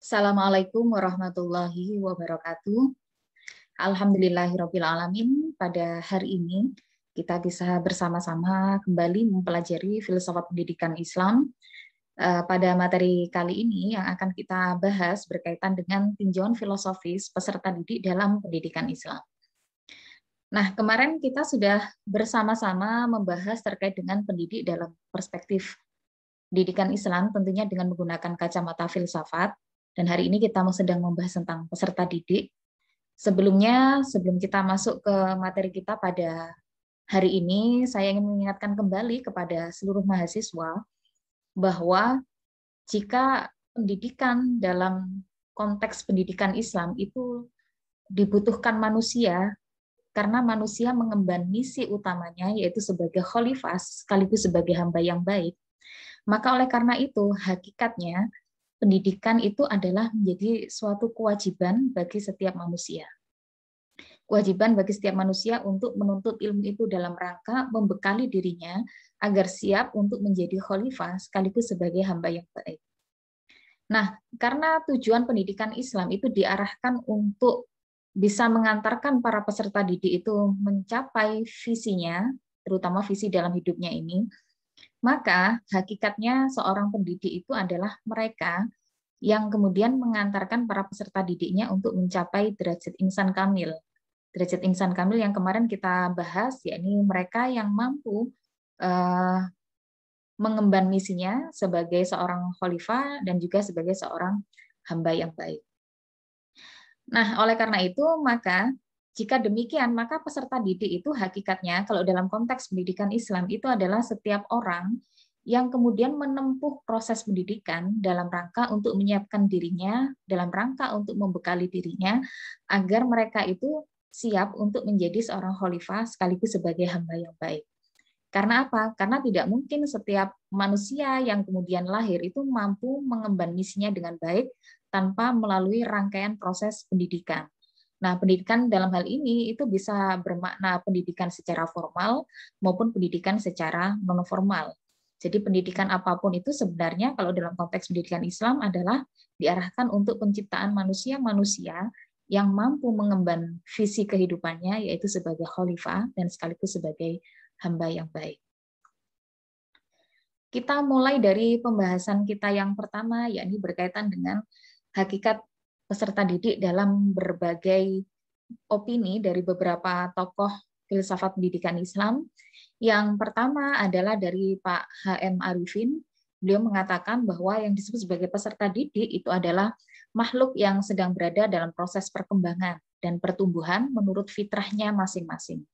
Assalamualaikum warahmatullahi wabarakatuh. Alhamdulillahirabbil alamin. Pada hari ini kita bisa bersama-sama kembali mempelajari filsafat pendidikan Islam. Pada materi kali ini yang akan kita bahas berkaitan dengan tinjauan filosofis peserta didik dalam pendidikan Islam. Nah, kemarin kita sudah bersama-sama membahas terkait dengan pendidik dalam perspektif pendidikan Islam, tentunya dengan menggunakan kacamata filsafat. Dan hari ini kita sedang membahas tentang peserta didik. Sebelumnya, sebelum kita masuk ke materi kita pada hari ini, saya ingin mengingatkan kembali kepada seluruh mahasiswa bahwa jika pendidikan dalam konteks pendidikan Islam itu dibutuhkan manusia, karena manusia mengemban misi utamanya, yaitu sebagai khalifah sekaligus sebagai hamba yang baik, maka oleh karena itu, hakikatnya pendidikan itu adalah menjadi suatu kewajiban bagi setiap manusia. Kewajiban bagi setiap manusia untuk menuntut ilmu itu dalam rangka membekali dirinya agar siap untuk menjadi khalifah sekaligus sebagai hamba yang baik. Nah, karena tujuan pendidikan Islam itu diarahkan untuk bisa mengantarkan para peserta didik itu mencapai visinya, terutama visi dalam hidupnya ini, maka hakikatnya seorang pendidik itu adalah mereka yang kemudian mengantarkan para peserta didiknya untuk mencapai derajat insan kamil. Derajat insan kamil yang kemarin kita bahas, yakni mereka yang mampu mengemban misinya sebagai seorang khalifah dan juga sebagai seorang hamba yang baik. Nah, oleh karena itu, maka jika demikian, maka peserta didik itu hakikatnya, kalau dalam konteks pendidikan Islam, itu adalah setiap orang yang kemudian menempuh proses pendidikan dalam rangka untuk menyiapkan dirinya, dalam rangka untuk membekali dirinya, agar mereka itu siap untuk menjadi seorang khalifah sekaligus sebagai hamba yang baik. Karena apa? Karena tidak mungkin setiap manusia yang kemudian lahir itu mampu mengemban misinya dengan baik tanpa melalui rangkaian proses pendidikan. Nah, pendidikan dalam hal ini itu bisa bermakna pendidikan secara formal maupun pendidikan secara non-formal. Jadi pendidikan apapun itu sebenarnya kalau dalam konteks pendidikan Islam adalah diarahkan untuk penciptaan manusia-manusia yang mampu mengemban visi kehidupannya, yaitu sebagai khalifah dan sekaligus sebagai hamba yang baik. Kita mulai dari pembahasan kita yang pertama, yakni berkaitan dengan hakikat peserta didik dalam berbagai opini dari beberapa tokoh filsafat pendidikan Islam. Yang pertama adalah dari Pak H.M. Arifin. Beliau mengatakan bahwa yang disebut sebagai peserta didik itu adalah makhluk yang sedang berada dalam proses perkembangan dan pertumbuhan menurut fitrahnya masing-masing.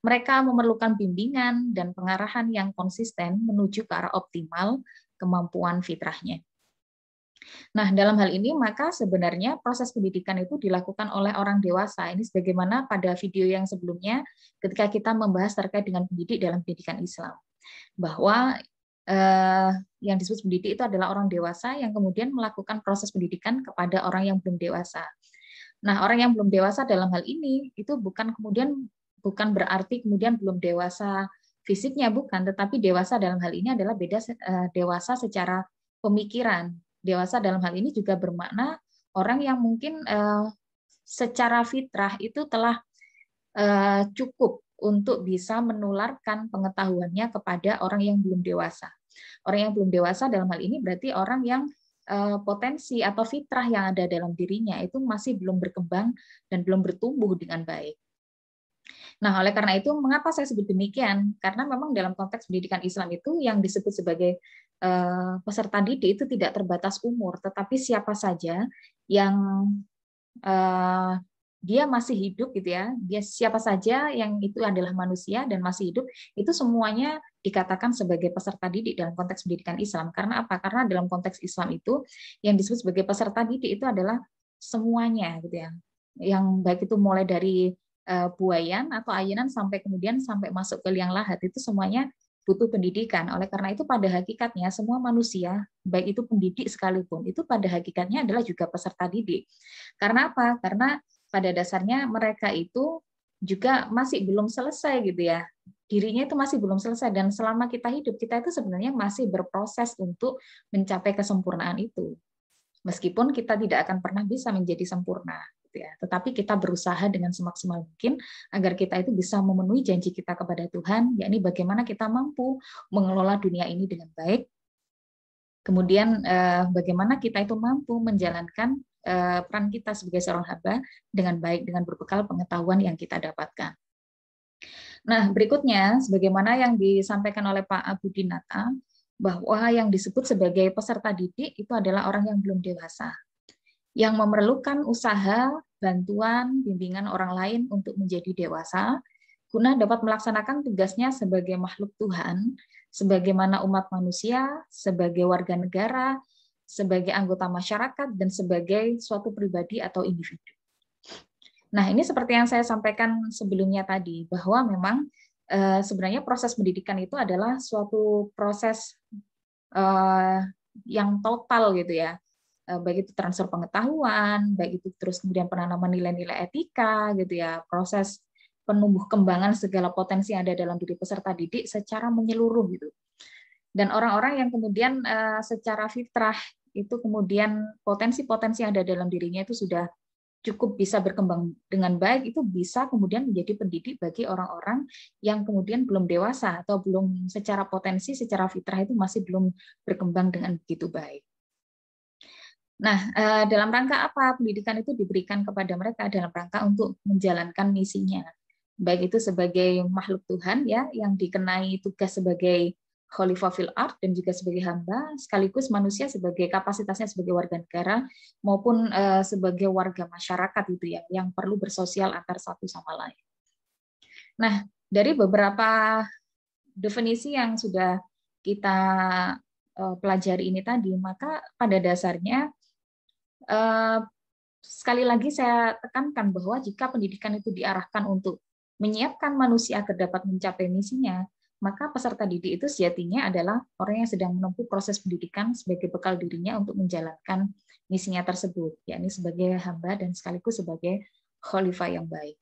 Mereka memerlukan bimbingan dan pengarahan yang konsisten menuju ke arah optimal kemampuan fitrahnya. Nah, dalam hal ini maka sebenarnya proses pendidikan itu dilakukan oleh orang dewasa. Ini sebagaimana pada video yang sebelumnya ketika kita membahas terkait dengan pendidik dalam pendidikan Islam. Bahwa yang disebut pendidik itu adalah orang dewasa yang kemudian melakukan proses pendidikan kepada orang yang belum dewasa. Nah, orang yang belum dewasa dalam hal ini itu bukan berarti kemudian belum dewasa fisiknya, bukan, tetapi dewasa dalam hal ini adalah beda dewasa secara pemikiran. Dewasa dalam hal ini juga bermakna orang yang mungkin secara fitrah itu telah cukup untuk bisa menularkan pengetahuannya kepada orang yang belum dewasa. Orang yang belum dewasa dalam hal ini berarti orang yang potensi atau fitrah yang ada dalam dirinya itu masih belum berkembang dan belum bertumbuh dengan baik. Nah, oleh karena itu, mengapa saya sebut demikian? Karena memang dalam konteks pendidikan Islam itu yang disebut sebagai peserta didik itu tidak terbatas umur, tetapi siapa saja yang dia masih hidup gitu ya, dia siapa saja yang itu adalah manusia dan masih hidup, itu semuanya dikatakan sebagai peserta didik dalam konteks pendidikan Islam. Karena apa? Karena dalam konteks Islam itu yang disebut sebagai peserta didik itu adalah semuanya gitu ya. Yang baik itu mulai dari buayan atau ayenan sampai kemudian sampai masuk ke liang lahat itu semuanya butuh pendidikan. Oleh karena itu pada hakikatnya semua manusia, baik itu pendidik sekalipun, itu pada hakikatnya adalah juga peserta didik. Karena apa? Karena pada dasarnya mereka itu juga masih belum selesai gitu ya. Dirinya itu masih belum selesai dan selama kita hidup kita itu sebenarnya masih berproses untuk mencapai kesempurnaan itu. Meskipun kita tidak akan pernah bisa menjadi sempurna, gitu ya. Tetapi kita berusaha dengan semaksimal mungkin agar kita itu bisa memenuhi janji kita kepada Tuhan, yakni bagaimana kita mampu mengelola dunia ini dengan baik. Kemudian bagaimana kita itu mampu menjalankan peran kita sebagai seorang hamba dengan baik, dengan berbekal pengetahuan yang kita dapatkan. Nah, berikutnya, sebagaimana yang disampaikan oleh Pak Abu Dinata, bahwa yang disebut sebagai peserta didik itu adalah orang yang belum dewasa, yang memerlukan usaha, bantuan, bimbingan orang lain untuk menjadi dewasa, guna dapat melaksanakan tugasnya sebagai makhluk Tuhan, sebagaimana umat manusia, sebagai warga negara, sebagai anggota masyarakat, dan sebagai suatu pribadi atau individu. Nah, ini seperti yang saya sampaikan sebelumnya tadi, bahwa memang sebenarnya proses pendidikan itu adalah suatu proses yang total gitu ya, baik itu transfer pengetahuan, baik itu terus kemudian penanaman nilai-nilai etika gitu ya, proses penumbuh kembangan segala potensi yang ada dalam diri peserta didik secara menyeluruh gitu. Dan orang-orang yang kemudian secara fitrah itu kemudian potensi-potensi yang ada dalam dirinya itu sudah cukup bisa berkembang dengan baik, itu bisa kemudian menjadi pendidik bagi orang-orang yang kemudian belum dewasa atau belum secara potensi, secara fitrah itu masih belum berkembang dengan begitu baik. Nah, dalam rangka apa pendidikan itu diberikan kepada mereka? Dalam rangka untuk menjalankan misinya. Baik itu sebagai makhluk Tuhan ya, yang dikenai tugas sebagai khalifah fil ard dan juga sebagai hamba, sekaligus manusia sebagai kapasitasnya sebagai warga negara maupun sebagai warga masyarakat itu ya, yang perlu bersosial antar satu sama lain. Nah, dari beberapa definisi yang sudah kita pelajari ini tadi, maka pada dasarnya sekali lagi saya tekankan bahwa jika pendidikan itu diarahkan untuk menyiapkan manusia agar dapat mencapai misinya, maka peserta didik itu sejatinya adalah orang yang sedang menempuh proses pendidikan sebagai bekal dirinya untuk menjalankan misinya tersebut, yakni sebagai hamba dan sekaligus sebagai khalifah yang baik.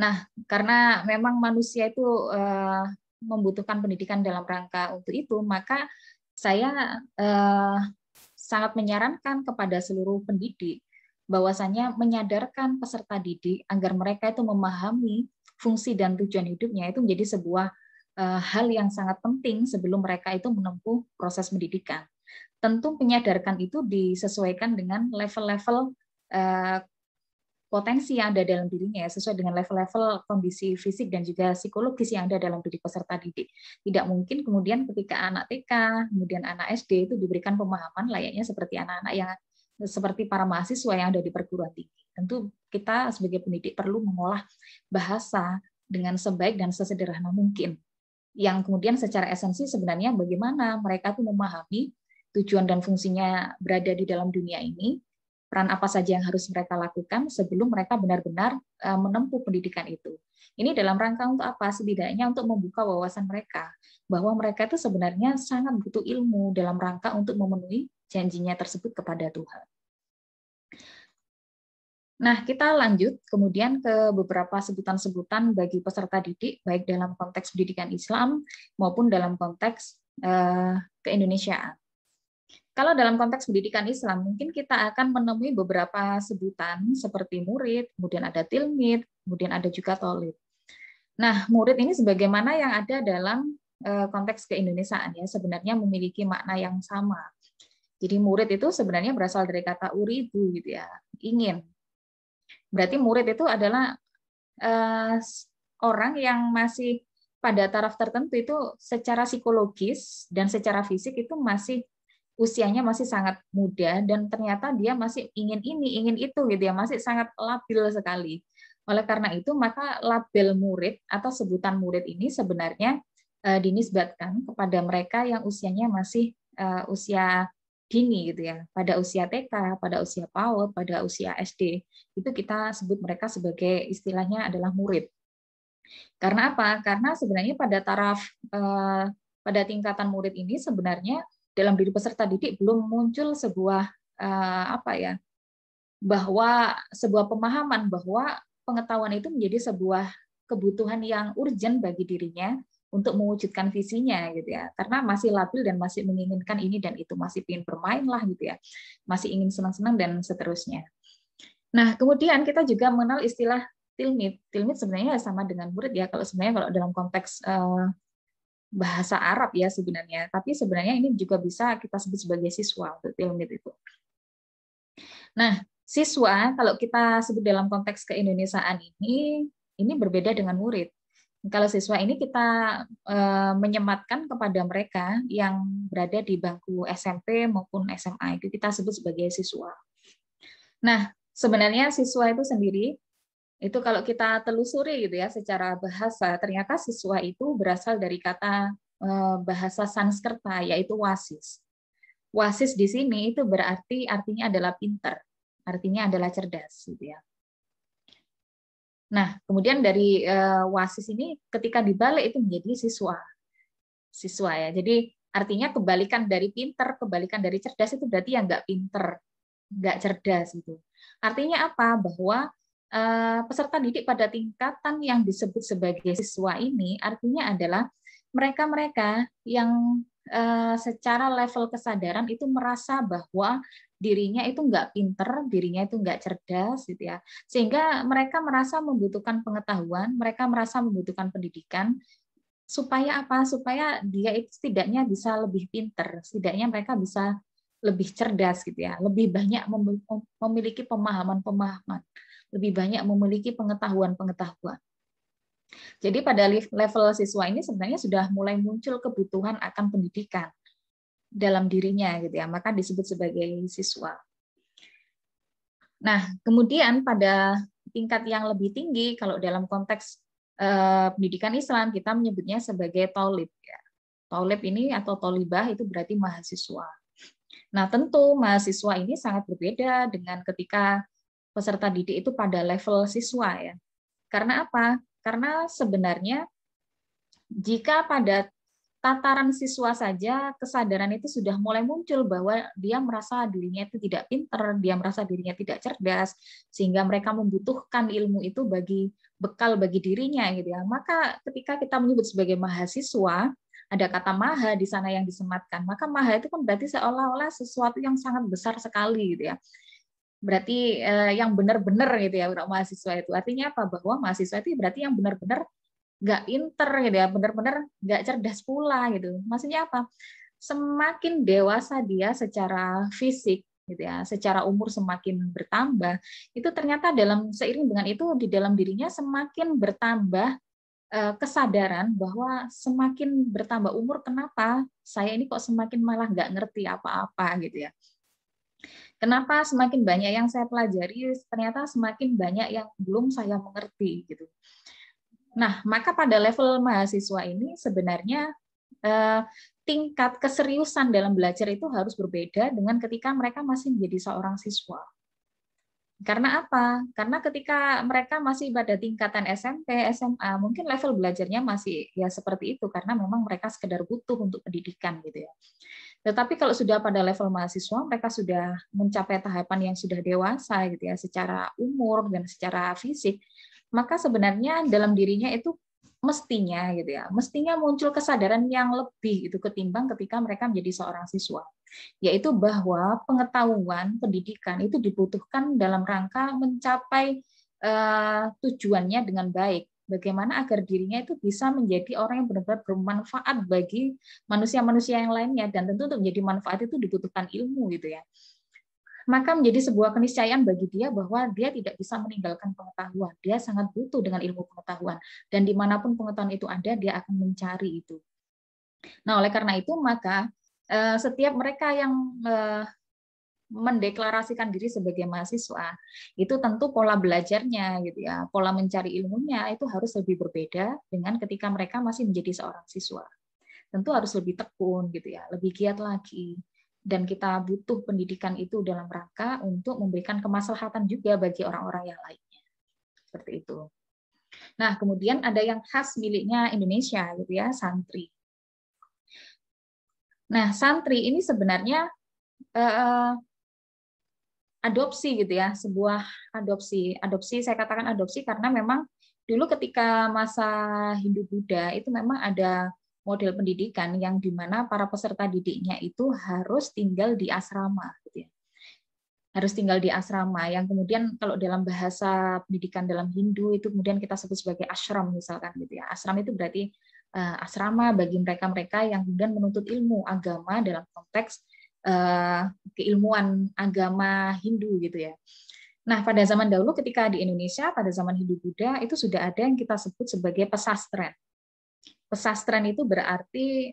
Nah, karena memang manusia itu membutuhkan pendidikan dalam rangka untuk itu, maka saya sangat menyarankan kepada seluruh pendidik bahwasanya menyadarkan peserta didik agar mereka itu memahami fungsi dan tujuan hidupnya itu menjadi sebuah hal yang sangat penting sebelum mereka itu menempuh proses pendidikan. Tentu menyadarkan itu disesuaikan dengan level-level potensi yang ada dalam dirinya ya, sesuai dengan level-level kondisi fisik dan juga psikologis yang ada dalam diri peserta didik. Tidak mungkin kemudian ketika anak TK, kemudian anak SD itu diberikan pemahaman layaknya seperti anak-anak yang seperti para mahasiswa yang ada di perguruan tinggi. Tentu kita sebagai pendidik perlu mengolah bahasa dengan sebaik dan sesederhana mungkin. Yang kemudian secara esensi sebenarnya bagaimana mereka tuh memahami tujuan dan fungsinya berada di dalam dunia ini, peran apa saja yang harus mereka lakukan sebelum mereka benar-benar menempuh pendidikan itu. Ini dalam rangka untuk apa? Setidaknya untuk membuka wawasan mereka, bahwa mereka itu sebenarnya sangat butuh ilmu dalam rangka untuk memenuhi janjinya tersebut kepada Tuhan. Nah, kita lanjut kemudian ke beberapa sebutan-sebutan bagi peserta didik, baik dalam konteks pendidikan Islam maupun dalam konteks keindonesiaan. Kalau dalam konteks pendidikan Islam, mungkin kita akan menemui beberapa sebutan seperti murid, kemudian ada tilmid, kemudian ada juga tholib. Nah, murid ini sebagaimana yang ada dalam konteks keindonesiaan ya, sebenarnya memiliki makna yang sama. Jadi murid itu sebenarnya berasal dari kata uridu gitu ya, ingin. Berarti murid itu adalah orang yang masih pada taraf tertentu itu secara psikologis dan secara fisik itu masih usianya masih sangat muda dan ternyata dia masih ingin ini, ingin itu gitu ya, masih sangat labil sekali. Oleh karena itu maka label murid atau sebutan murid ini sebenarnya dinisbatkan kepada mereka yang usianya masih usia dini gitu ya, pada usia TK, pada usia PAUD, pada usia SD, itu kita sebut mereka sebagai istilahnya adalah murid. Karena apa? Karena sebenarnya pada taraf pada tingkatan murid ini sebenarnya dalam diri peserta didik belum muncul sebuah bahwa sebuah pemahaman bahwa pengetahuan itu menjadi sebuah kebutuhan yang urgent bagi dirinya untuk mewujudkan visinya gitu ya. Karena masih labil dan masih menginginkan ini dan itu, masih ingin bermain lah gitu ya. Masih ingin senang-senang dan seterusnya. Nah, kemudian kita juga mengenal istilah tilmid. Tilmid sebenarnya sama dengan murid ya. Kalau sebenarnya kalau dalam konteks bahasa Arab ya sebenarnya. Tapi sebenarnya ini juga bisa kita sebut sebagai siswa untuk tilmid itu. Nah, siswa kalau kita sebut dalam konteks keindonesiaan ini berbeda dengan murid. Kalau siswa ini kita menyematkan kepada mereka yang berada di bangku SMP maupun SMA, itu kita sebut sebagai siswa. Nah, sebenarnya siswa itu sendiri, itu kalau kita telusuri gitu ya secara bahasa, ternyata siswa itu berasal dari kata bahasa Sanskerta, yaitu wasis. Wasis di sini itu berarti artinya adalah pintar, artinya adalah cerdas gitu ya. Nah, kemudian dari wasis ini ketika dibalik itu menjadi siswa. Siswa ya. Jadi artinya kebalikan dari pinter, kebalikan dari cerdas itu berarti yang nggak pinter, nggak cerdas gitu. Artinya apa? Bahwa peserta didik pada tingkatan yang disebut sebagai siswa ini artinya adalah mereka-mereka yang secara level kesadaran itu merasa bahwa dirinya itu nggak pinter, dirinya itu nggak cerdas, gitu ya. Sehingga mereka merasa membutuhkan pengetahuan, mereka merasa membutuhkan pendidikan, supaya apa? Supaya dia itu setidaknya bisa lebih pinter, setidaknya mereka bisa lebih cerdas, gitu ya. Lebih banyak memiliki pemahaman-pemahaman, lebih banyak memiliki pengetahuan-pengetahuan. Jadi pada level siswa ini sebenarnya sudah mulai muncul kebutuhan akan pendidikan dalam dirinya gitu ya, maka disebut sebagai siswa. Nah, kemudian pada tingkat yang lebih tinggi kalau dalam konteks pendidikan Islam kita menyebutnya sebagai thalib ya. Thalib ini atau thalibah itu berarti mahasiswa. Nah, tentu mahasiswa ini sangat berbeda dengan ketika peserta didik itu pada level siswa ya. Karena apa? Karena sebenarnya jika pada tataran siswa saja kesadaran itu sudah mulai muncul bahwa dia merasa dirinya itu tidak pinter, dia merasa dirinya tidak cerdas, sehingga mereka membutuhkan ilmu itu bagi bekal bagi dirinya gitu ya. Maka ketika kita menyebut sebagai mahasiswa, ada kata maha di sana yang disematkan. Maka maha itu kan berarti seolah-olah sesuatu yang sangat besar sekali gitu ya. Berarti yang benar-benar gitu ya untuk mahasiswa itu. Artinya apa? Bahwa mahasiswa itu berarti yang benar-benar nggak pinter gitu ya, benar-benar nggak cerdas pula gitu. Maksudnya apa? Semakin dewasa dia secara fisik gitu ya, secara umur semakin bertambah, itu ternyata dalam seiring dengan itu di dalam dirinya semakin bertambah kesadaran bahwa semakin bertambah umur, kenapa saya ini kok semakin malah nggak ngerti apa-apa gitu ya. Kenapa semakin banyak yang saya pelajari, ternyata semakin banyak yang belum saya mengerti gitu. Nah, maka pada level mahasiswa ini sebenarnya tingkat keseriusan dalam belajar itu harus berbeda dengan ketika mereka masih menjadi seorang siswa. Karena apa? Karena ketika mereka masih pada tingkatan SMP, SMA, mungkin level belajarnya masih ya seperti itu karena memang mereka sekedar butuh untuk pendidikan gitu ya. Tetapi kalau sudah pada level mahasiswa, mereka sudah mencapai tahapan yang sudah dewasa gitu ya, secara umur dan secara fisik, maka sebenarnya dalam dirinya itu mestinya gitu ya, mestinya muncul kesadaran yang lebih itu ketimbang ketika mereka menjadi seorang siswa, yaitu bahwa pengetahuan pendidikan itu dibutuhkan dalam rangka mencapai tujuannya dengan baik. Bagaimana agar dirinya itu bisa menjadi orang yang benar-benar bermanfaat bagi manusia-manusia yang lainnya, dan tentu untuk menjadi manfaat itu dibutuhkan ilmu gitu ya. Maka menjadi sebuah keniscayaan bagi dia bahwa dia tidak bisa meninggalkan pengetahuan. Dia sangat butuh dengan ilmu pengetahuan. Dan dimanapun pengetahuan itu ada, dia akan mencari itu. Nah, oleh karena itu, maka setiap mereka yang mendeklarasikan diri sebagai mahasiswa, itu tentu pola belajarnya, gitu ya, pola mencari ilmunya itu harus lebih berbeda dengan ketika mereka masih menjadi seorang siswa. Tentu harus lebih tekun, gitu ya, lebih giat lagi. Dan kita butuh pendidikan itu dalam rangka untuk memberikan kemaslahatan juga bagi orang-orang yang lainnya. Seperti itu. Nah, kemudian ada yang khas miliknya Indonesia, gitu ya, santri. Nah, santri ini sebenarnya adopsi gitu ya, sebuah adopsi. Adopsi saya katakan adopsi karena memang dulu ketika masa Hindu-Buddha itu memang ada model pendidikan yang dimana para peserta didiknya itu harus tinggal di asrama, gitu ya. Harus tinggal di asrama, yang kemudian kalau dalam bahasa pendidikan dalam Hindu itu kemudian kita sebut sebagai ashram misalkan, gitu ya. Ashram itu berarti asrama bagi mereka-mereka yang kemudian menuntut ilmu agama dalam konteks keilmuan agama Hindu, gitu ya. Nah, pada zaman dahulu ketika di Indonesia, pada zaman Hindu-Buddha, itu sudah ada yang kita sebut sebagai pesastren. Pesastren itu berarti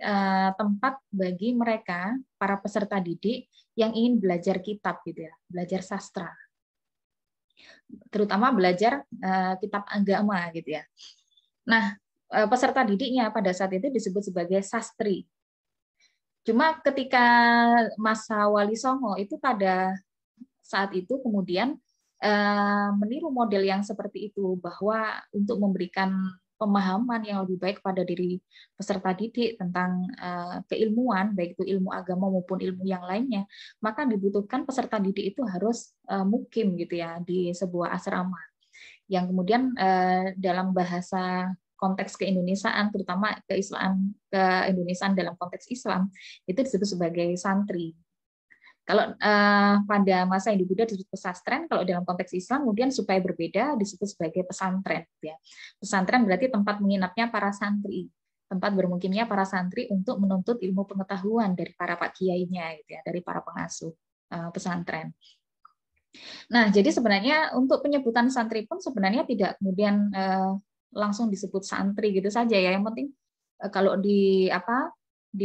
tempat bagi mereka, para peserta didik, yang ingin belajar kitab, gitu ya, belajar sastra. Terutama belajar kitab agama, gitu ya. Nah, peserta didiknya pada saat itu disebut sebagai sastri. Cuma ketika masa Wali Songo itu pada saat itu kemudian meniru model yang seperti itu, bahwa untuk memberikan pemahaman yang lebih baik pada diri peserta didik tentang keilmuan, baik itu ilmu agama maupun ilmu yang lainnya, maka dibutuhkan peserta didik itu harus mukim, gitu ya, di sebuah asrama. Yang kemudian dalam bahasa konteks keindonesiaan, terutama keindonesiaan dalam konteks Islam, itu disebut sebagai santri. Kalau pada masa Hindu-Buddha disebut pesantren, kalau dalam konteks Islam kemudian supaya berbeda disebut sebagai pesantren. Ya. Pesantren berarti tempat menginapnya para santri, tempat bermukimnya para santri untuk menuntut ilmu pengetahuan dari para pak kiainya, gitu ya, dari para pengasuh pesantren. Nah, jadi sebenarnya untuk penyebutan santri pun sebenarnya tidak kemudian langsung disebut santri gitu saja ya. Yang penting kalau di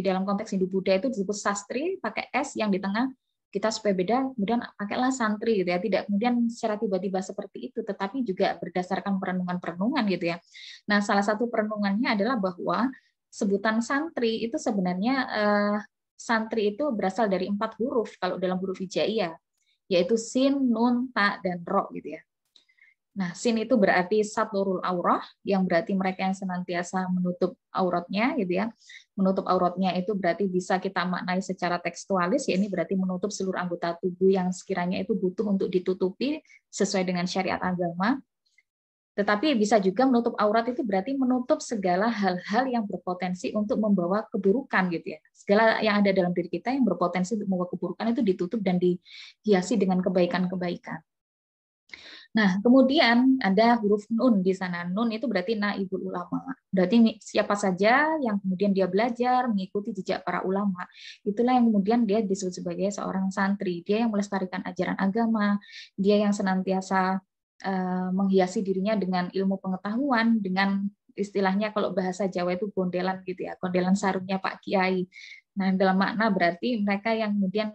dalam konteks Hindu-Buddha itu disebut sastri pakai S yang di tengah, kita supaya beda, kemudian pakailah santri, gitu ya. Tidak kemudian secara tiba-tiba seperti itu, tetapi juga berdasarkan perenungan-perenungan, gitu ya. Nah, salah satu perenungannya adalah bahwa sebutan santri itu sebenarnya santri itu berasal dari 4 huruf kalau dalam huruf hijaiyah, yaitu sin, nun, ta, dan ro, gitu ya. Nah, sin itu berarti saturul aurah, yang berarti mereka yang senantiasa menutup auratnya, gitu ya. Menutup auratnya itu berarti bisa kita maknai secara tekstualis, ya ini berarti menutup seluruh anggota tubuh yang sekiranya itu butuh untuk ditutupi sesuai dengan syariat agama. Tetapi bisa juga menutup aurat itu berarti menutup segala hal-hal yang berpotensi untuk membawa keburukan, gitu ya. Segala yang ada dalam diri kita yang berpotensi untuk membawa keburukan itu ditutup dan dihiasi dengan kebaikan-kebaikan. Nah, kemudian ada huruf nun di sana. Nun itu berarti naibul ulama. Berarti siapa saja yang kemudian dia belajar, mengikuti jejak para ulama, itulah yang kemudian dia disebut sebagai seorang santri. Dia yang melestarikan ajaran agama, dia yang senantiasa menghiasi dirinya dengan ilmu pengetahuan, dengan istilahnya kalau bahasa Jawa itu gondelan, gitu ya, gondelan sarungnya Pak Kiai. Nah, dalam makna berarti mereka yang kemudian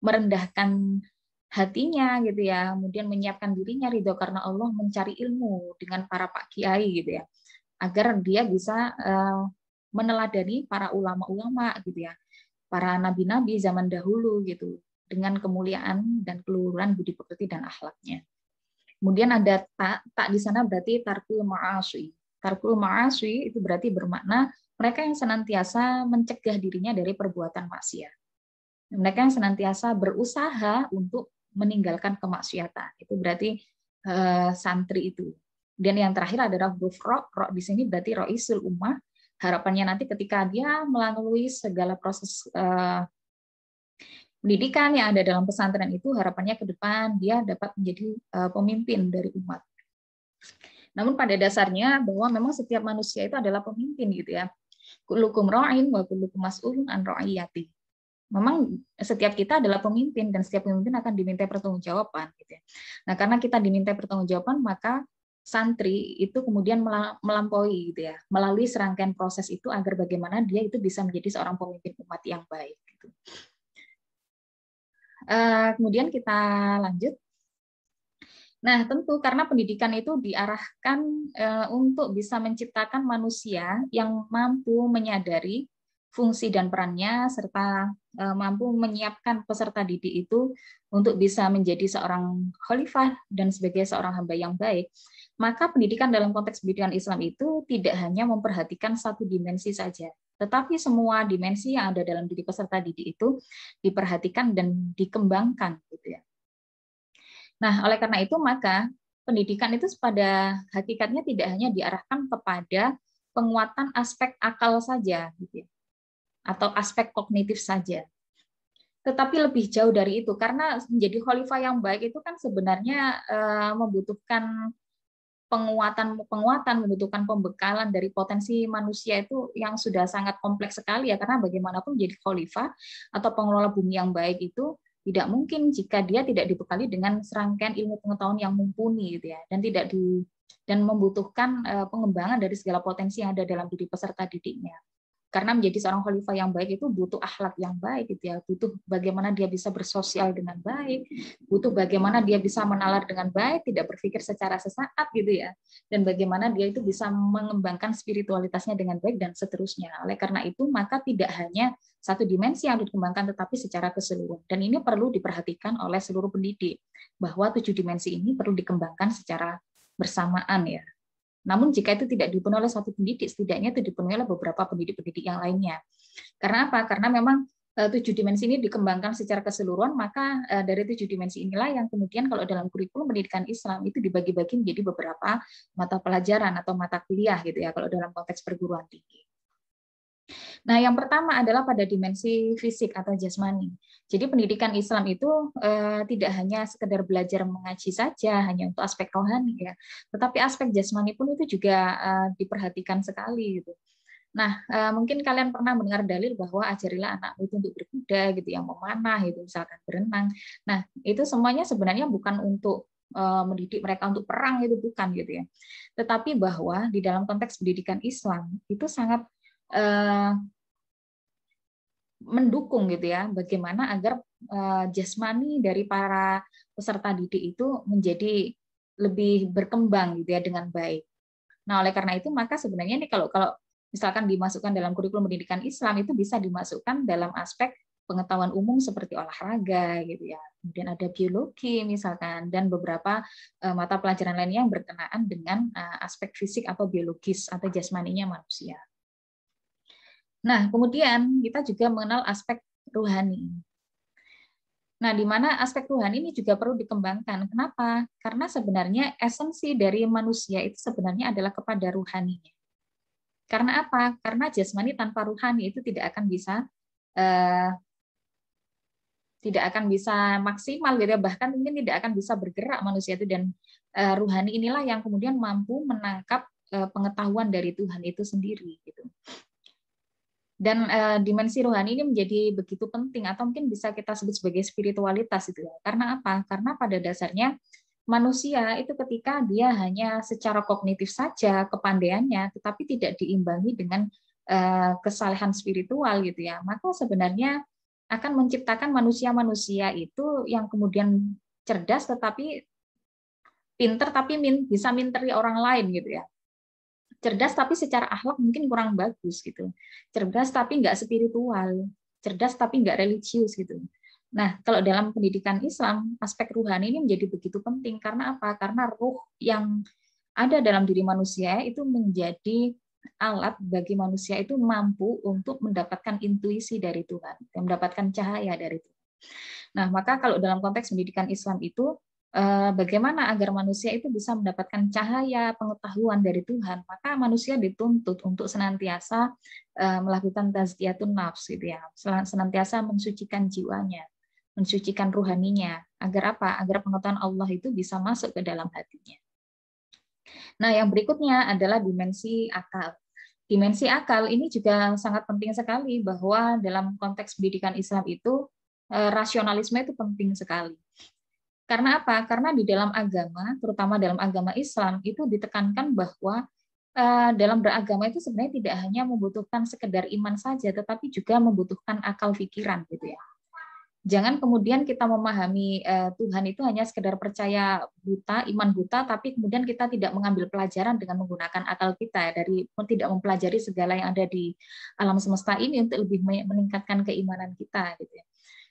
merendahkan hatinya, gitu ya, kemudian menyiapkan dirinya ridho karena Allah, mencari ilmu dengan para pak kiai, gitu ya, agar dia bisa meneladani para ulama-ulama, gitu ya, para nabi-nabi zaman dahulu, gitu, dengan kemuliaan dan keluhuran budi pekerti dan akhlaknya. Kemudian ada tak di sana berarti tarkul ma'asyi. Tarkul ma'asyi itu berarti bermakna mereka yang senantiasa mencegah dirinya dari perbuatan maksiat. Mereka yang senantiasa berusaha untuk meninggalkan kemaksiatan. Itu berarti santri itu. Dan yang terakhir adalah huruf ro. Ro di sini berarti roisul ummah. Harapannya nanti ketika dia melalui segala proses pendidikan yang ada dalam pesantren itu, harapannya ke depan dia dapat menjadi pemimpin dari umat. Namun pada dasarnya bahwa memang setiap manusia itu adalah pemimpin, gitu ya. Kullukum ra'in wa kullukum mas'ulun an ra'iyati. Memang setiap kita adalah pemimpin dan setiap pemimpin akan diminta pertanggungjawaban, gitu ya. Nah, karena kita diminta pertanggungjawaban, maka santri itu kemudian melampaui, gitu ya, melalui serangkaian proses itu agar bagaimana dia itu bisa menjadi seorang pemimpin umat yang baik, gitu. Kemudian kita lanjut. Nah, tentu karena pendidikan itu diarahkan untuk bisa menciptakan manusia yang mampu menyadari fungsi dan perannya, serta mampu menyiapkan peserta didik itu untuk bisa menjadi seorang khalifah dan sebagai seorang hamba yang baik, maka pendidikan dalam konteks pendidikan Islam itu tidak hanya memperhatikan satu dimensi saja, tetapi semua dimensi yang ada dalam diri peserta didik itu diperhatikan dan dikembangkan, gitu ya. Nah, oleh karena itu maka pendidikan itu pada hakikatnya tidak hanya diarahkan kepada penguatan aspek akal saja, gitu ya, atau aspek kognitif saja. Tetapi lebih jauh dari itu, karena menjadi khalifah yang baik itu kan sebenarnya membutuhkan penguatan, membutuhkan pembekalan dari potensi manusia itu yang sudah sangat kompleks sekali ya, karena bagaimanapun menjadi khalifah atau pengelola bumi yang baik itu tidak mungkin jika dia tidak dibekali dengan serangkaian ilmu pengetahuan yang mumpuni, gitu ya, dan membutuhkan pengembangan dari segala potensi yang ada dalam diri peserta didiknya. Karena menjadi seorang khalifah yang baik itu butuh akhlak yang baik, gitu ya, butuh bagaimana dia bisa bersosial dengan baik, butuh bagaimana dia bisa menalar dengan baik, tidak berpikir secara sesaat, gitu ya, dan bagaimana dia itu bisa mengembangkan spiritualitasnya dengan baik dan seterusnya. Oleh karena itu maka tidak hanya satu dimensi yang dikembangkan, tetapi secara keseluruhan. Dan ini perlu diperhatikan oleh seluruh pendidik, bahwa 7 dimensi ini perlu dikembangkan secara bersamaan ya. Namun jika itu tidak dipenuhi oleh satu pendidik, setidaknya itu dipenuhi oleh beberapa pendidik-pendidik yang lainnya. Karena apa? Karena memang 7 dimensi ini dikembangkan secara keseluruhan, maka dari 7 dimensi inilah yang kemudian kalau dalam kurikulum pendidikan Islam itu dibagi-bagi menjadi beberapa mata pelajaran atau mata kuliah, gitu ya, kalau dalam konteks perguruan tinggi. Nah, yang pertama adalah pada dimensi fisik atau jasmani. Jadi pendidikan Islam itu tidak hanya sekedar belajar mengaji saja, hanya untuk aspek rohani ya, tetapi aspek jasmani pun itu juga diperhatikan sekali gitu. Nah, mungkin kalian pernah mendengar dalil bahwa ajarilah anakmu itu untuk berkuda gitu, yang memanah itu, misalkan berenang. Nah, itu semuanya sebenarnya bukan untuk mendidik mereka untuk perang, itu bukan gitu ya. Tetapi bahwa di dalam konteks pendidikan Islam itu sangat mendukung gitu ya, bagaimana agar jasmani dari para peserta didik itu menjadi lebih berkembang gitu ya dengan baik. Nah, oleh karena itu maka sebenarnya ini kalau misalkan dimasukkan dalam kurikulum pendidikan Islam itu bisa dimasukkan dalam aspek pengetahuan umum seperti olahraga gitu ya. Kemudian ada biologi misalkan, dan beberapa mata pelajaran lainnya yang berkenaan dengan aspek fisik atau biologis atau jasmaninya manusia. Nah, kemudian kita juga mengenal aspek ruhani. Nah, di mana aspek ruhani ini juga perlu dikembangkan. Kenapa? Karena sebenarnya esensi dari manusia itu sebenarnya adalah kepada ruhaninya. Karena apa? Karena jasmani tanpa ruhani itu tidak akan bisa maksimal gitu ya, bahkan mungkin tidak akan bisa bergerak manusia itu, dan ruhani inilah yang kemudian mampu menangkap pengetahuan dari Tuhan itu sendiri gitu. Dan dimensi rohani ini menjadi begitu penting, atau mungkin bisa kita sebut sebagai spiritualitas itu ya. Karena apa? Karena pada dasarnya manusia itu ketika dia hanya secara kognitif saja kepandaiannya, tetapi tidak diimbangi dengan kesalehan spiritual gitu ya, maka sebenarnya akan menciptakan manusia-manusia itu yang kemudian cerdas tetapi pinter, tapi bisa minteri orang lain gitu ya. Cerdas tapi secara akhlak mungkin kurang bagus gitu. Cerdas tapi nggak spiritual, cerdas tapi nggak religius gitu. Nah, kalau dalam pendidikan Islam, aspek ruhani ini menjadi begitu penting. Karena apa? Karena ruh yang ada dalam diri manusia itu menjadi alat bagi manusia itu mampu untuk mendapatkan intuisi dari Tuhan, dan mendapatkan cahaya dari Tuhan. Nah, maka kalau dalam konteks pendidikan Islam itu bagaimana agar manusia itu bisa mendapatkan cahaya pengetahuan dari Tuhan, maka manusia dituntut untuk senantiasa melakukan tazkiyatun nafs gitu ya, senantiasa mensucikan jiwanya, mensucikan ruhaninya, agar apa? Agar pengetahuan Allah itu bisa masuk ke dalam hatinya. Nah, yang berikutnya adalah dimensi akal. Dimensi akal ini juga sangat penting sekali, bahwa dalam konteks pendidikan Islam itu rasionalisme itu penting sekali. Karena apa? Karena di dalam agama, terutama dalam agama Islam, itu ditekankan bahwa dalam beragama itu sebenarnya tidak hanya membutuhkan sekedar iman saja, tetapi juga membutuhkan akal pikiran gitu ya. Jangan kemudian kita memahami Tuhan itu hanya sekedar percaya buta, iman buta, tapi kemudian kita tidak mengambil pelajaran dengan menggunakan akal kita, tidak mempelajari segala yang ada di alam semesta ini untuk lebih meningkatkan keimanan kita gitu ya.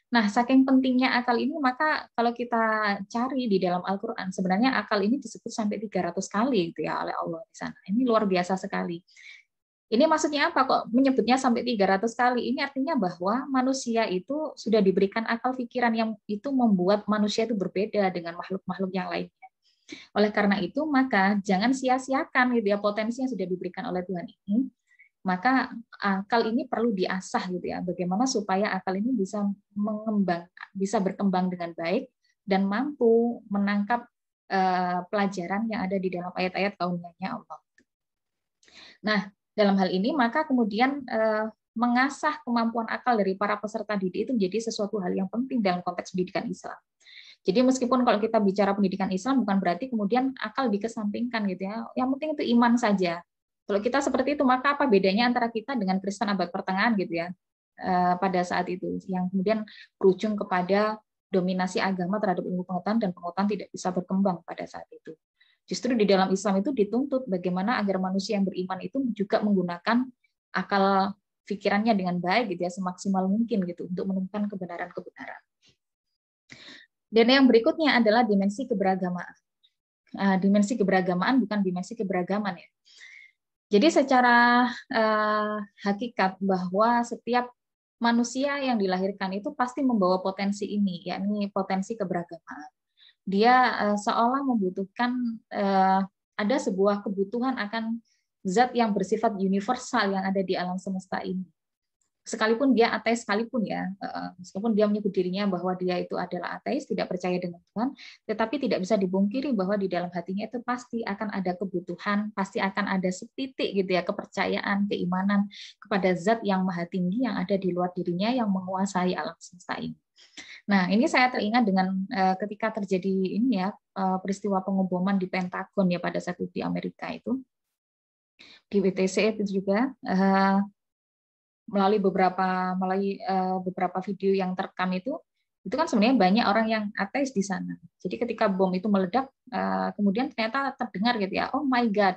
Nah, saking pentingnya akal ini, maka kalau kita cari di dalam Al-Quran, sebenarnya akal ini disebut sampai 300 kali gitu ya oleh Allah di sana. Ini luar biasa sekali. Ini maksudnya apa kok menyebutnya sampai 300 kali? Ini artinya bahwa manusia itu sudah diberikan akal pikiran yang itu membuat manusia itu berbeda dengan makhluk-makhluk yang lainnya. Oleh karena itu, maka jangan sia-siakan gitu ya potensi yang sudah diberikan oleh Tuhan ini. Maka akal ini perlu diasah gitu ya. Bagaimana supaya akal ini bisa berkembang dengan baik dan mampu menangkap pelajaran yang ada di dalam ayat-ayat karunia Allah. Nah, dalam hal ini maka kemudian mengasah kemampuan akal dari para peserta didik itu menjadi sesuatu hal yang penting dalam konteks pendidikan Islam. Jadi meskipun kalau kita bicara pendidikan Islam bukan berarti kemudian akal dikesampingkan gitu ya. Yang penting itu iman saja. Kalau kita seperti itu maka apa bedanya antara kita dengan Kristen abad pertengahan gitu ya pada saat itu yang kemudian berujung kepada dominasi agama terhadap ilmu pengetahuan dan pengetahuan tidak bisa berkembang pada saat itu. Justru di dalam Islam itu dituntut bagaimana agar manusia yang beriman itu juga menggunakan akal pikirannya dengan baik gitu ya semaksimal mungkin gitu untuk menemukan kebenaran-kebenaran. Dan yang berikutnya adalah dimensi keberagamaan. Dimensi keberagamaan bukan dimensi keberagaman ya. Jadi secara hakikat bahwa setiap manusia yang dilahirkan itu pasti membawa potensi ini, yakni potensi keberagamaan. Dia seolah membutuhkan ada sebuah kebutuhan akan zat yang bersifat universal yang ada di alam semesta ini. Sekalipun dia ateis sekalipun ya, meskipun dia menyebut dirinya bahwa dia itu adalah ateis, tidak percaya dengan Tuhan, tetapi tidak bisa dibungkiri bahwa di dalam hatinya itu pasti akan ada kebutuhan, pasti akan ada setitik gitu ya kepercayaan, keimanan kepada zat yang maha tinggi yang ada di luar dirinya yang menguasai alam semesta ini. Nah, ini saya teringat dengan ketika terjadi ini ya peristiwa pengeboman di Pentagon ya pada saat itu di Amerika itu, di WTC itu juga. Melalui beberapa video yang terekam itu kan sebenarnya banyak orang yang ateis di sana. Jadi ketika bom itu meledak, kemudian ternyata terdengar gitu ya, oh my God,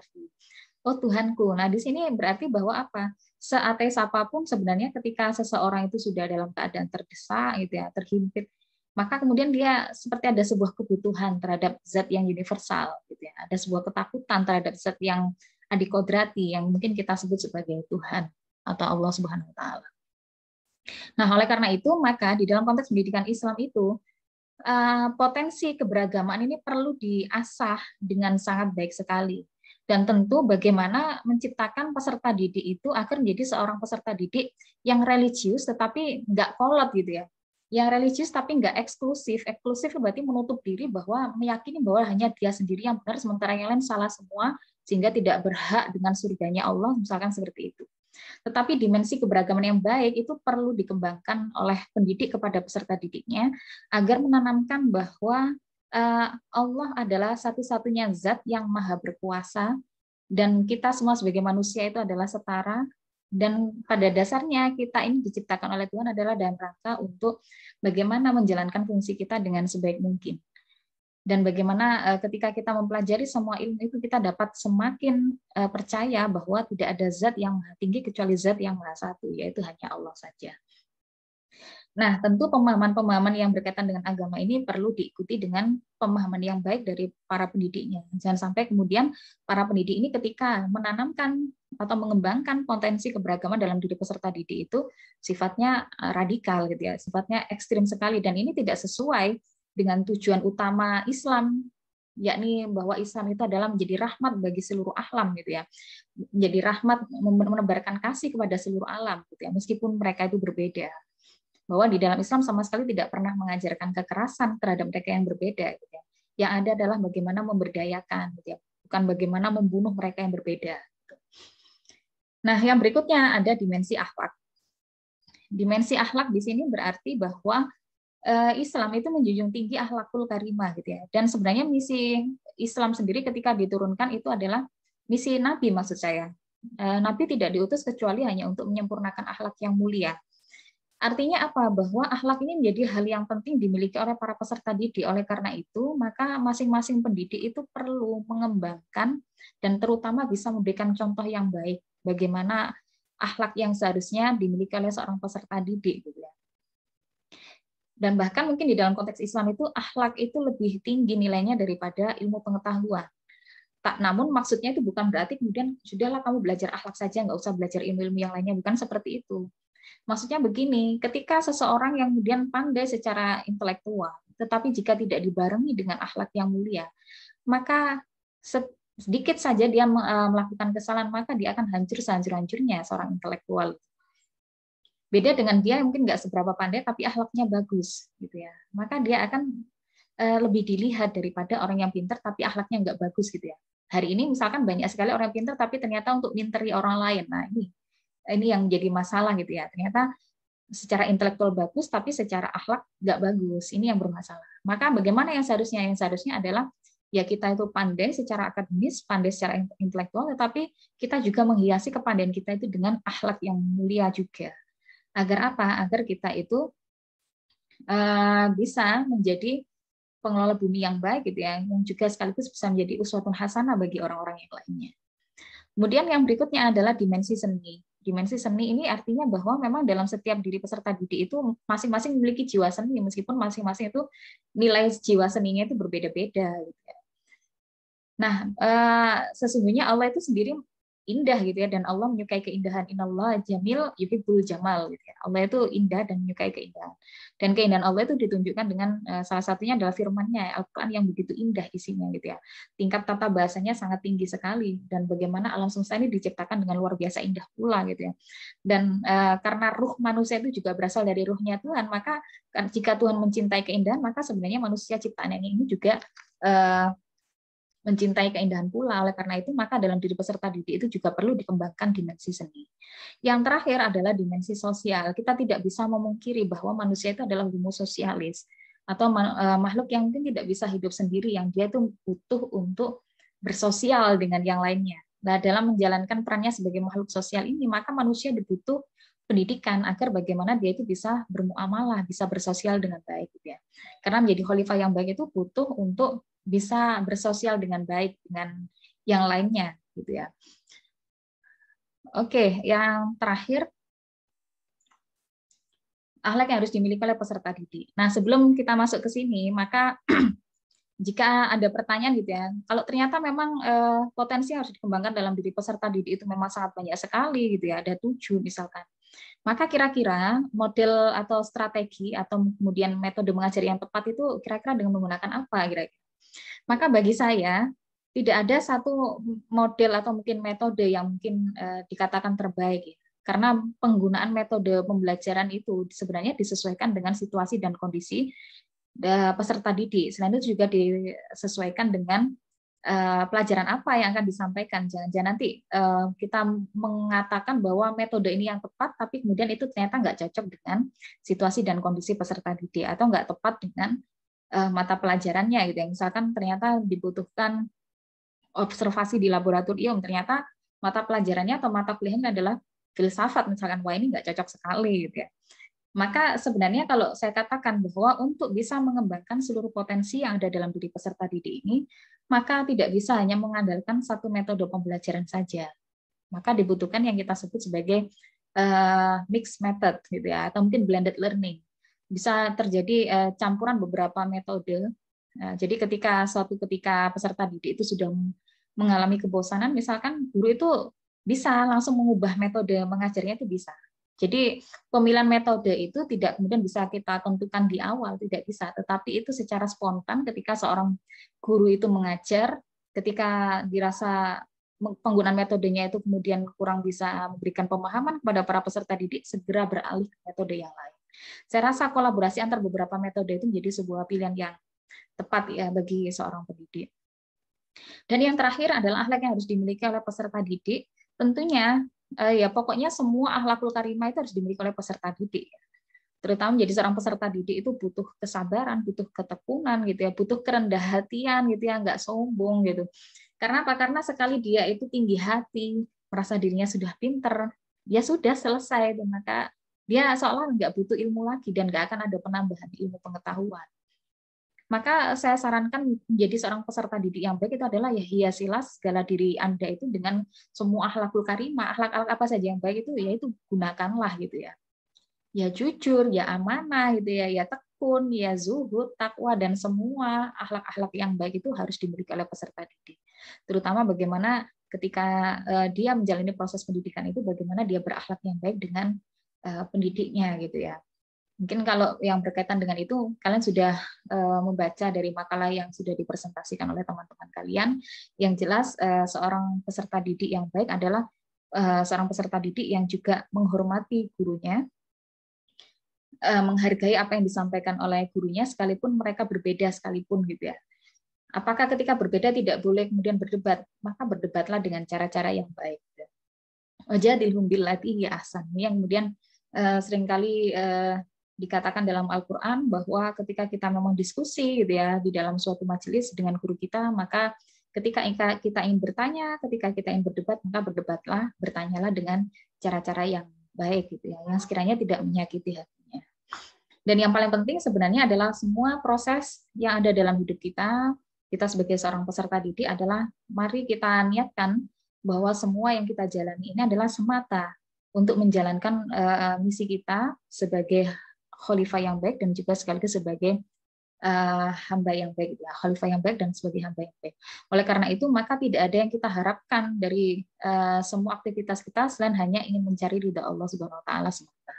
oh Tuhanku. Nah di sini berarti bahwa apa? Seateis apapun sebenarnya ketika seseorang itu sudah dalam keadaan terdesak, gitu ya, terhimpit, maka kemudian dia seperti ada sebuah kebutuhan terhadap zat yang universal, gitu ya. Ada sebuah ketakutan terhadap zat yang adikodrati yang mungkin kita sebut sebagai Tuhan atau Allah Subhanahu wa taala. Nah, oleh karena itu, maka di dalam konteks pendidikan Islam itu potensi keberagamaan ini perlu diasah dengan sangat baik sekali. Dan tentu bagaimana menciptakan peserta didik itu agar menjadi seorang peserta didik yang religius tetapi nggak kolot gitu ya. Yang religius tapi nggak eksklusif. Eksklusif berarti menutup diri bahwa meyakini bahwa hanya dia sendiri yang benar sementara yang lain salah semua sehingga tidak berhak dengan surganya Allah, misalkan seperti itu. Tetapi dimensi keberagaman yang baik itu perlu dikembangkan oleh pendidik kepada peserta didiknya agar menanamkan bahwa Allah adalah satu-satunya zat yang maha berkuasa dan kita semua sebagai manusia itu adalah setara dan pada dasarnya kita ini diciptakan oleh Tuhan adalah dalam rangka untuk bagaimana menjalankan fungsi kita dengan sebaik mungkin. Dan bagaimana ketika kita mempelajari semua ilmu itu kita dapat semakin percaya bahwa tidak ada zat yang maha tinggi kecuali zat yang maha satu, yaitu hanya Allah saja. Nah, tentu pemahaman-pemahaman yang berkaitan dengan agama ini perlu diikuti dengan pemahaman yang baik dari para pendidiknya. Jangan sampai kemudian para pendidik ini ketika menanamkan atau mengembangkan potensi keberagaman dalam diri peserta didik itu sifatnya radikal gitu ya, sifatnya ekstrim sekali dan ini tidak sesuai dengan tujuan utama Islam, yakni bahwa Islam itu adalah menjadi rahmat bagi seluruh alam gitu ya, menjadi rahmat menebarkan kasih kepada seluruh alam gitu ya, meskipun mereka itu berbeda. Bahwa di dalam Islam sama sekali tidak pernah mengajarkan kekerasan terhadap mereka yang berbeda gitu ya. Yang ada adalah bagaimana memberdayakan gitu ya, bukan bagaimana membunuh mereka yang berbeda. Nah, yang berikutnya ada dimensi akhlak. Dimensi akhlak di sini berarti bahwa Islam itu menjunjung tinggi akhlakul karimah gitu ya. Dan sebenarnya misi Islam sendiri ketika diturunkan itu adalah misi Nabi maksud saya. Nabi tidak diutus kecuali hanya untuk menyempurnakan akhlak yang mulia. Artinya apa? Bahwa akhlak ini menjadi hal yang penting dimiliki oleh para peserta didik. Oleh karena itu, maka masing-masing pendidik itu perlu mengembangkan dan terutama bisa memberikan contoh yang baik bagaimana akhlak yang seharusnya dimiliki oleh seorang peserta didik gitu ya. Dan bahkan mungkin di dalam konteks Islam itu akhlak itu lebih tinggi nilainya daripada ilmu pengetahuan. Namun maksudnya itu bukan berarti kemudian sudahlah kamu belajar akhlak saja, nggak usah belajar ilmu-ilmu yang lainnya, bukan seperti itu. Maksudnya begini, ketika seseorang yang kemudian pandai secara intelektual, tetapi jika tidak dibarengi dengan akhlak yang mulia, maka sedikit saja dia melakukan kesalahan, maka dia akan hancur sehancur-hancurnya seorang intelektual. Beda dengan dia mungkin nggak seberapa pandai, tapi akhlaknya bagus, gitu ya. Maka dia akan lebih dilihat daripada orang yang pintar tapi akhlaknya nggak bagus, gitu ya. Hari ini misalkan banyak sekali orang pintar tapi ternyata untuk minteri orang lain. Nah, ini yang jadi masalah, gitu ya. Ternyata secara intelektual bagus tapi secara akhlak nggak bagus. Ini yang bermasalah. Maka bagaimana yang seharusnya? Yang seharusnya adalah ya kita itu pandai secara akademis, pandai secara intelektual, tetapi kita juga menghiasi kepandaian kita itu dengan akhlak yang mulia juga. Agar apa? Agar kita itu bisa menjadi pengelola bumi yang baik, gitu ya, yang juga sekaligus bisa menjadi uswatun hasanah bagi orang-orang yang lainnya. Kemudian yang berikutnya adalah dimensi seni. Dimensi seni ini artinya bahwa memang dalam setiap diri peserta didik itu masing-masing memiliki jiwa seni, meskipun masing-masing itu nilai jiwa seninya itu berbeda-beda, gitu ya. Nah, sesungguhnya Allah itu sendiri indah, gitu ya, dan Allah menyukai keindahan. Innallaha jamil yuhibbul jamal, gitu ya. Allah itu indah dan menyukai keindahan. Dan keindahan Allah itu ditunjukkan dengan salah satunya adalah firman-Nya, Al-Qur'an yang begitu indah isinya, gitu ya. Tingkat tata bahasanya sangat tinggi sekali, dan bagaimana alam semesta ini diciptakan dengan luar biasa indah pula, gitu ya. Dan karena ruh manusia itu juga berasal dari ruhnya Tuhan, maka jika Tuhan mencintai keindahan, maka sebenarnya manusia ciptaannya ini juga mencintai keindahan pula. Oleh karena itu, maka dalam diri peserta didik itu juga perlu dikembangkan dimensi seni. Yang terakhir adalah dimensi sosial. Kita tidak bisa memungkiri bahwa manusia itu adalah homo sosialis, atau makhluk yang mungkin tidak bisa hidup sendiri, yang dia itu butuh untuk bersosial dengan yang lainnya. Nah, dalam menjalankan perannya sebagai makhluk sosial ini, maka manusia dibutuh pendidikan agar bagaimana dia itu bisa bermuamalah, bisa bersosial dengan baik, gitu ya. Karena menjadi khalifah yang baik itu butuh untuk bisa bersosial dengan baik dengan yang lainnya, gitu ya. Oke, yang terakhir, akhlak yang harus dimiliki oleh peserta didik. Nah, sebelum kita masuk ke sini, maka jika ada pertanyaan, gitu ya, kalau ternyata memang potensi yang harus dikembangkan dalam diri peserta didik itu memang sangat banyak sekali, gitu ya, ada 7 misalkan. Maka kira-kira model atau strategi atau kemudian metode mengajar yang tepat itu kira-kira dengan menggunakan apa kira-kira? Maka bagi saya tidak ada satu model atau mungkin metode yang mungkin dikatakan terbaik, ya. Karena penggunaan metode pembelajaran itu sebenarnya disesuaikan dengan situasi dan kondisi peserta didik. Selain itu juga disesuaikan dengan pelajaran apa yang akan disampaikan. Jangan-jangan nanti kita mengatakan bahwa metode ini yang tepat, tapi kemudian itu ternyata nggak cocok dengan situasi dan kondisi peserta didik, atau nggak tepat dengan mata pelajarannya, gitu ya. Misalkan ternyata dibutuhkan observasi di laboratorium, ternyata mata pelajarannya atau mata kuliahnya adalah filsafat, misalkan, wah ini nggak cocok sekali, gitu ya. Maka sebenarnya kalau saya katakan bahwa untuk bisa mengembangkan seluruh potensi yang ada dalam diri peserta didik ini, maka tidak bisa hanya mengandalkan satu metode pembelajaran saja. Maka dibutuhkan yang kita sebut sebagai mixed method, gitu ya, atau mungkin blended learning. Bisa terjadi campuran beberapa metode. Jadi ketika peserta didik itu sudah mengalami kebosanan, misalkan guru itu bisa langsung mengubah metode mengajarnya, itu bisa. Jadi pemilihan metode itu tidak kemudian bisa kita tentukan di awal, tidak bisa. Tetapi itu secara spontan ketika seorang guru itu mengajar, ketika dirasa penggunaan metodenya itu kemudian kurang bisa memberikan pemahaman kepada para peserta didik, segera beralih ke metode yang lain. Saya rasa kolaborasi antar beberapa metode itu menjadi sebuah pilihan yang tepat, ya, bagi seorang pendidik. Dan yang terakhir adalah akhlak yang harus dimiliki oleh peserta didik. Tentunya ya pokoknya semua akhlakul karimah itu harus dimiliki oleh peserta didik. Terutama menjadi seorang peserta didik itu butuh kesabaran, butuh ketekunan, gitu ya, butuh kerendah hatian, gitu ya, nggak sombong, gitu. Karena apa? Karena sekali dia itu tinggi hati, merasa dirinya sudah pinter, dia sudah selesai, maka dia seolah nggak butuh ilmu lagi dan nggak akan ada penambahan ilmu pengetahuan. Maka saya sarankan menjadi seorang peserta didik yang baik itu adalah ya hiasilah segala diri Anda itu dengan semua akhlakul karimah. Akhlak-akhlak apa saja yang baik itu ya itu gunakanlah, gitu ya. Ya jujur, ya amanah, gitu ya, ya tekun, ya zuhud, takwa, dan semua akhlak-akhlak yang baik itu harus dimiliki oleh peserta didik. Terutama bagaimana ketika dia menjalani proses pendidikan itu, bagaimana dia berakhlak yang baik dengan pendidiknya, gitu ya. Mungkin kalau yang berkaitan dengan itu, kalian sudah membaca dari makalah yang sudah dipresentasikan oleh teman-teman kalian. Yang jelas, seorang peserta didik yang baik adalah seorang peserta didik yang juga menghormati gurunya, menghargai apa yang disampaikan oleh gurunya, sekalipun mereka berbeda sekalipun gitu ya. Apakah ketika berbeda tidak boleh kemudian berdebat? Maka berdebatlah dengan cara-cara yang baik. Wajadilhum billati hiya ahsan. Yang kemudian seringkali dikatakan dalam Al-Quran bahwa ketika kita memang diskusi gitu ya di dalam suatu majelis dengan guru kita, maka ketika kita ingin bertanya, ketika kita ingin berdebat, maka berdebatlah, bertanyalah dengan cara-cara yang baik gitu ya, yang sekiranya tidak menyakiti hatinya. Dan yang paling penting sebenarnya adalah semua proses yang ada dalam hidup kita sebagai seorang peserta didik adalah mari kita niatkan bahwa semua yang kita jalani ini adalah semata untuk menjalankan misi kita sebagai khalifah yang baik dan juga sekaligus sebagai hamba yang baik, ya, khalifah yang baik dan sebagai hamba yang baik. Oleh karena itu, maka tidak ada yang kita harapkan dari semua aktivitas kita selain hanya ingin mencari ridha Allah Subhanahu Wa Taala semata.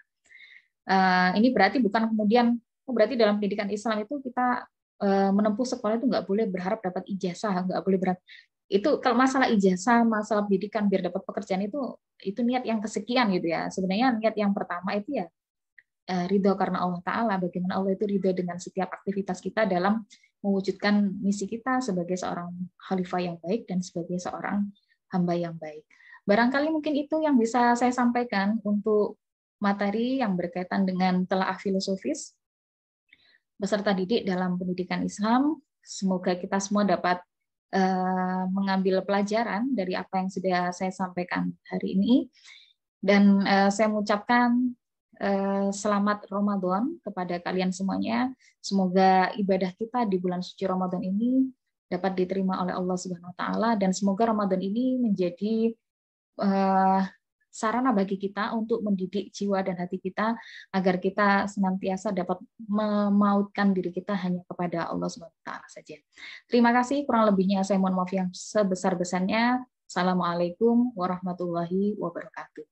Ini berarti bukan kemudian, berarti dalam pendidikan Islam itu kita menempuh sekolah itu nggak boleh berharap dapat ijazah, nggak boleh berharap. Itu kalau masalah ijazah, masalah pendidikan biar dapat pekerjaan itu niat yang kesekian gitu ya. Sebenarnya niat yang pertama itu ya ridho karena Allah Ta'ala, bagaimana Allah itu ridho dengan setiap aktivitas kita dalam mewujudkan misi kita sebagai seorang khalifah yang baik dan sebagai seorang hamba yang baik. Barangkali mungkin itu yang bisa saya sampaikan untuk materi yang berkaitan dengan telaah filosofis peserta didik dalam pendidikan Islam. Semoga kita semua dapat mengambil pelajaran dari apa yang sudah saya sampaikan hari ini. Dan saya mengucapkan selamat Ramadan kepada kalian semuanya. Semoga ibadah kita di bulan suci Ramadan ini dapat diterima oleh Allah Subhanahu Wa Taala, dan semoga Ramadan ini menjadi sarana bagi kita untuk mendidik jiwa dan hati kita agar kita senantiasa dapat memautkan diri kita hanya kepada Allah Subhanahu Wa Taala saja. Terima kasih, kurang lebihnya saya mohon maaf yang sebesar-besarnya. Assalamualaikum warahmatullahi wabarakatuh.